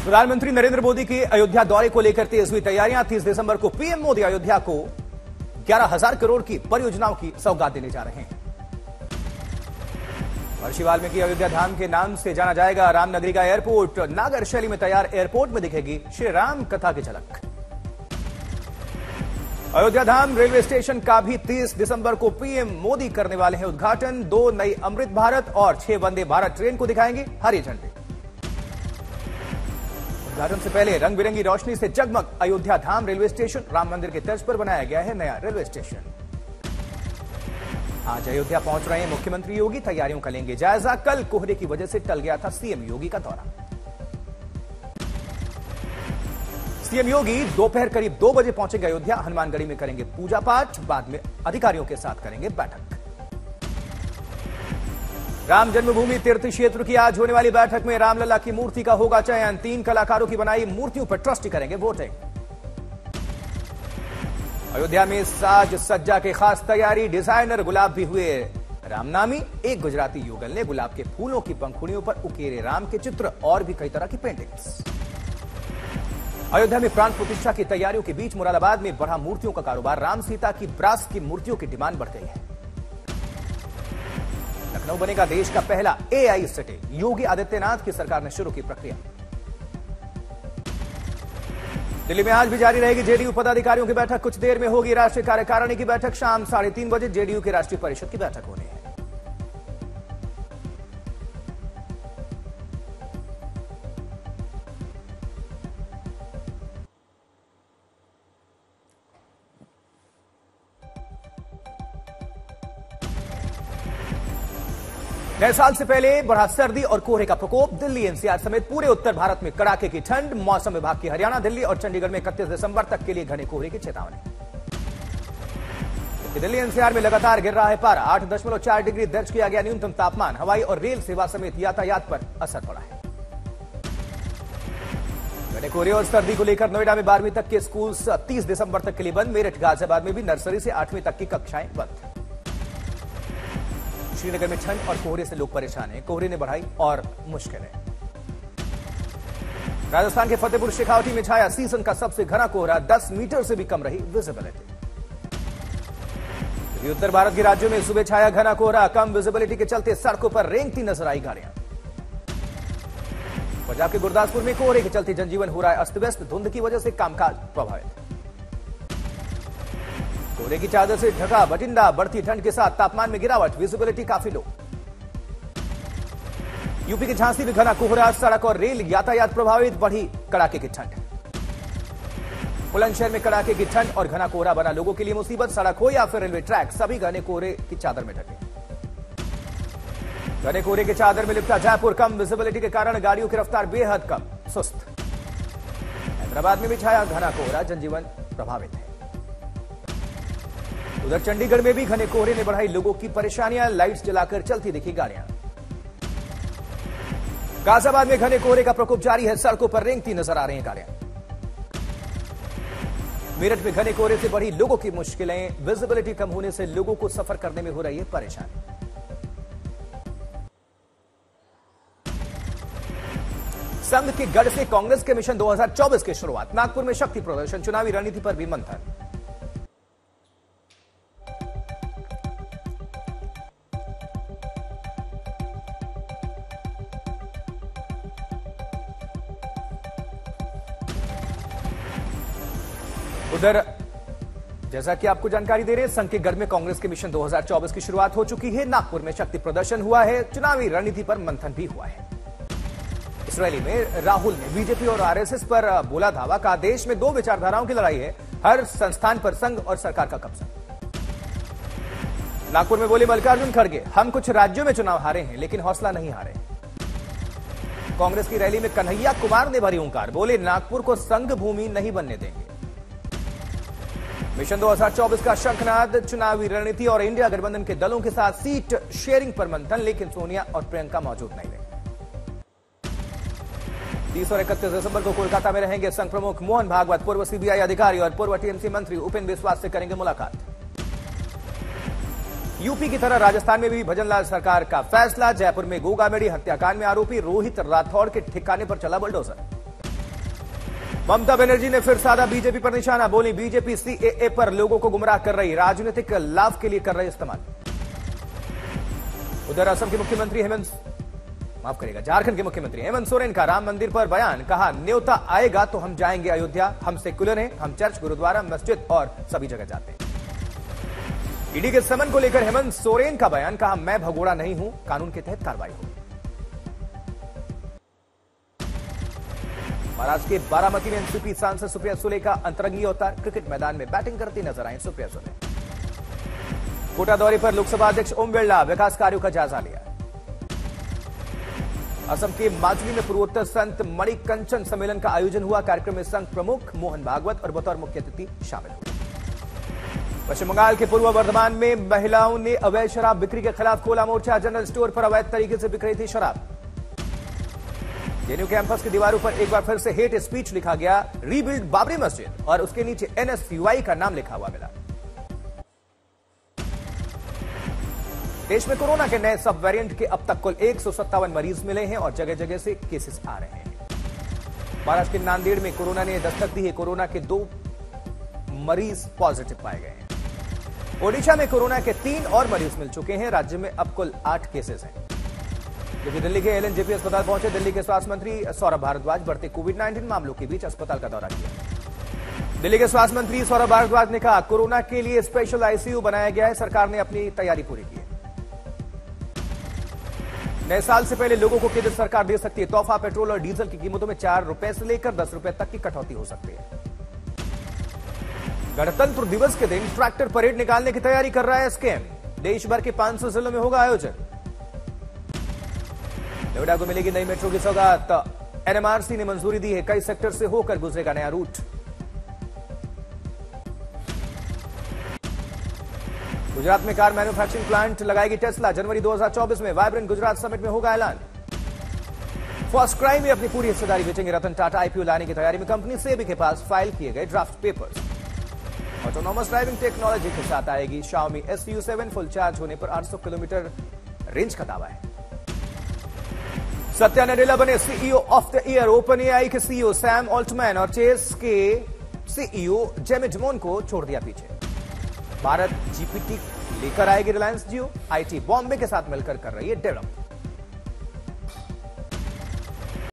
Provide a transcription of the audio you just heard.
प्रधानमंत्री नरेंद्र मोदी की अयोध्या दौरे को लेकर तेज हुई तैयारियां। 30 दिसंबर को पीएम मोदी अयोध्या को 11,000 करोड़ की परियोजनाओं की सौगात देने जा रहे हैं। महर्षि वाल्मीकि अयोध्या धाम के नाम से जाना जाएगा रामनगरी का एयरपोर्ट। नागर शैली में तैयार एयरपोर्ट में दिखेगी श्री राम कथा की झलक। अयोध्या धाम रेलवे स्टेशन का भी 30 दिसंबर को पीएम मोदी करने वाले हैं उद्घाटन। 2 नई अमृत भारत और 6 वंदे भारत ट्रेन को दिखाएंगे हरी झंडी। उद्घाटन से पहले रंग बिरंगी रोशनी से जगमग अयोध्या धाम रेलवे स्टेशन। राम मंदिर के तर्ज पर बनाया गया है नया रेलवे स्टेशन। आज अयोध्या पहुंच रहे हैं मुख्यमंत्री योगी। तैयारियों का लेंगे जायजा। कल कोहरे की वजह से टल गया था सीएम योगी का दौरा। सीएम योगी दोपहर करीब 2 बजे पहुंचेंगे अयोध्या। हनुमानगढ़ी में करेंगे पूजा पाठ, बाद में अधिकारियों के साथ करेंगे बैठक। राम जन्मभूमि तीर्थ क्षेत्र की आज होने वाली बैठक में रामलला की मूर्ति का होगा चयन। 3 कलाकारों की बनाई मूर्तियों पर ट्रस्टी करेंगे वोटिंग। अयोध्या में साज सज्जा की खास तैयारी। डिजाइनर गुलाब भी हुए रामनामी। एक गुजराती युगल ने गुलाब के फूलों की पंखुड़ियों पर उकेरे राम के चित्र और भी कई तरह की पेंटिंग्स। अयोध्या में प्राण प्रतिष्ठा की तैयारियों के बीच मुरादाबाद में बढ़ा मूर्तियों का कारोबार। राम सीता की ब्रास की मूर्तियों की डिमांड बढ़ गई है। लखनऊ बनेगा देश का पहला एआई सिटी। योगी आदित्यनाथ की सरकार ने शुरू की प्रक्रिया। दिल्ली में आज भी जारी रहेगी जेडीयू पदाधिकारियों की बैठक। कुछ देर में होगी राष्ट्रीय कार्यकारिणी की बैठक। शाम 3:30 बजे जेडीयू की राष्ट्रीय परिषद की बैठक होनी है। नए साल से पहले बढ़ा सर्दी और कोहरे का प्रकोप। दिल्ली एनसीआर समेत पूरे उत्तर भारत में कड़ाके की ठंड। मौसम विभाग की हरियाणा, दिल्ली और चंडीगढ़ में 31 दिसंबर तक के लिए घने कोहरे की चेतावनी। दिल्ली एनसीआर में लगातार गिर रहा है पारा। 8.4 डिग्री दर्ज किया गया न्यूनतम तापमान। हवाई और रेल सेवा समेत यातायात पर असर पड़ा है। घने कोहरे और सर्दी को लेकर नोएडा में 12वीं तक के स्कूल 30 दिसंबर तक के लिए बंद। मेरठ गाजियाबाद में भी नर्सरी से 8वीं तक की कक्षाएं बंद। श्रीनगर में ठंड और कोहरे से लोग परेशान हैं। कोहरे ने बढ़ाई और मुश्किलें। राजस्थान के फतेहपुर शेखावटी में छाया सीजन का सबसे घना कोहरा। 10 मीटर से भी कम रही विजिबिलिटी। उत्तर भारत के राज्यों में सुबह छाया घना कोहरा। कम विजिबिलिटी के चलते सड़कों पर रेंगती नजर आई गाड़ियां। पंजाब के गुरदासपुर में कोहरे के चलते जनजीवन हो रहा है अस्त व्यस्त। धुंध की वजह से कामकाज प्रभावित। कोहरे की चादर से ढका बठिंडा। बढ़ती ठंड के साथ तापमान में गिरावट। विजिबिलिटी काफी लो। यूपी के झांसी में घना कोहरा। सड़क और रेल यातायात प्रभावित। बढ़ी कड़ाके की ठंड। बुलंदशहर में कड़ाके की ठंड और घना कोहरा बना लोगों के लिए मुसीबत। सड़क हो या फिर रेलवे ट्रैक, सभी घने कोहरे की चादर में ढके। घने कोहरे की चादर में लिपटा जयपुर। कम विजिबिलिटी के कारण गाड़ियों की रफ्तार बेहद कम, सुस्त। हैदराबाद में भी छाया घना कोहरा। जनजीवन प्रभावित है। उधर चंडीगढ़ में भी घने कोहरे ने बढ़ाई लोगों की परेशानियां। लाइट्स जलाकर चलती दिखी गाड़ियां। गाजियाबाद में घने कोहरे का प्रकोप जारी है। सड़कों पर रेंगती नजर आ रही हैं गाड़ियां। मेरठ में घने कोहरे से बढ़ी लोगों की मुश्किलें। विजिबिलिटी कम होने से लोगों को सफर करने में हो रही है परेशानी। संघ के गढ़ से कांग्रेस के मिशन 2024 की शुरुआत। नागपुर में शक्ति प्रदर्शन। चुनावी रणनीति पर भी मंथन। उधर जैसा कि आपको जानकारी दे रहे हैं, संघ के गढ़ में कांग्रेस के मिशन 2024 की शुरुआत हो चुकी है। नागपुर में शक्ति प्रदर्शन हुआ है। चुनावी रणनीति पर मंथन भी हुआ है। इस रैली में राहुल ने बीजेपी और आरएसएस पर बोला धावा। कहा देश में 2 विचारधाराओं की लड़ाई है। हर संस्थान पर संघ और सरकार का कब्जा। नागपुर में बोले मल्लिकार्जुन खड़गे, हम कुछ राज्यों में चुनाव हारे हैं लेकिन हौसला नहीं हारे। कांग्रेस की रैली में कन्हैया कुमार ने भरी हुंकार। बोले नागपुर को संघ भूमि नहीं बनने देंगे। मिशन 2024 का शंखनाद। चुनावी रणनीति और इंडिया गठबंधन के दलों के साथ सीट शेयरिंग पर मंथन, लेकिन सोनिया और प्रियंका मौजूद नहीं रहे। 30 और 31 दिसंबर को कोलकाता में रहेंगे संघ प्रमुख मोहन भागवत। पूर्व सीबीआई अधिकारी और पूर्व टीएमसी मंत्री उपेंद्र बिस्वास से करेंगे मुलाकात। यूपी की तरह राजस्थान में भी भजनलाल सरकार का फैसला। जयपुर में गोगामेडी हत्याकांड में आरोपी रोहित राठौड़ के ठिकाने पर चला बुलडोजर। ममता बनर्जी ने फिर साधा बीजेपी पर निशाना, बोली बीजेपी सीएए पर लोगों को गुमराह कर रही, राजनीतिक लाभ के लिए कर रही इस्तेमाल। उधर असम के मुख्यमंत्री झारखंड के मुख्यमंत्री हेमंत सोरेन का राम मंदिर पर बयान, कहा न्योता आएगा तो हम जाएंगे अयोध्या, हम सेक्युलर हैं, हम चर्च, गुरुद्वारा, मस्जिद और सभी जगह जाते हैं। ईडी के समन को लेकर हेमंत सोरेन का बयान, कहा मैं भगोड़ा नहीं हूं, कानून के तहत कार्रवाई होगी। महाराष्ट्र के बारामती में एनसीपी सांसद सुप्रिया सुले का अंतरंगी अवतार, क्रिकेट मैदान में बैटिंग करती नजर आई सुप्रिया सुले। कोटा दौरे पर लोकसभा अध्यक्ष ओम बिरला, विकास कार्यों का जायजा लिया। असम के माजुली में पूर्वोत्तर संत मणिकंचन सम्मेलन का आयोजन हुआ, कार्यक्रम में संघ प्रमुख मोहन भागवत और बतौर मुख्य अतिथि शामिल हुए। पश्चिम बंगाल के पूर्व वर्धमान में महिलाओं ने अवैध शराब बिक्री के खिलाफ खोला मोर्चा, जनरल स्टोर पर अवैध तरीके से बिक रही थी शराब। जेएनयू कैंपस की दीवारों पर एक बार फिर से हेट स्पीच लिखा गया, रीबिल्ड बाबरी मस्जिद और उसके नीचे एनएसयूआई का नाम लिखा हुआ मिला। देश में कोरोना के नए सब वेरिएंट के अब तक कुल 157 मरीज मिले हैं और जगह जगह से केसेस आ रहे हैं। महाराष्ट्र के नांदेड़ में कोरोना ने दस्तक दी है, कोरोना के 2 मरीज पॉजिटिव पाए गए हैं। ओडिशा में कोरोना के 3 और मरीज मिल चुके हैं, राज्य में अब कुल 8 केसेस हैं। क्योंकि दिल्ली के एलएनजेपी अस्पताल पहुंचे दिल्ली के स्वास्थ्य मंत्री सौरभ भारद्वाज, बढ़ते कोविड-19 मामलों के बीच अस्पताल का दौरा किया। दिल्ली के स्वास्थ्य मंत्री सौरभ भारद्वाज ने कहा कोरोना के लिए स्पेशल आईसीयू बनाया गया है, सरकार ने अपनी तैयारी पूरी की है। नए साल से पहले लोगों को केंद्र सरकार दे सकती है तोहफा, पेट्रोल और डीजल की कीमतों में 4 रुपए से लेकर 10 रुपए तक की कटौती हो सकती है। गणतंत्र दिवस के दिन ट्रैक्टर परेड निकालने की तैयारी कर रहा है एसकेएम, देश भर के 500 जिलों में होगा आयोजन। नोएडा को मिलेगी नई मेट्रो की सौगात, एनएमआरसी ने मंजूरी दी है, कई सेक्टर से होकर गुजरेगा नया रूट। गुजरात में कार मैन्युफैक्चरिंग प्लांट लगाएगी टेस्ला, जनवरी 2024 में वाइब्रेंट गुजरात समिट में होगा ऐलान। फर्स्ट क्राई में अपनी पूरी हिस्सेदारी बेचेंगे रतन टाटा, आईपीओ लाने की तैयारी में कंपनी सेबी के पास फाइल किए गए draft papers. Autonomous driving technology के साथ आएगी शाओमी SU7, फुल चार्ज होने पर 800 किलोमीटर रेंज का दावा है। सत्या नडेला बने CEO of the year, open AI के सीईओ सैम ऑल्टमैन और चेस के सीईओ जेमी डिमोन को छोड़ दिया पीछे। भारत जीपीटी लेकर आएगी रिलायंस जियो, आईटी बॉम्बे के साथ मिलकर कर रही है डेवलप।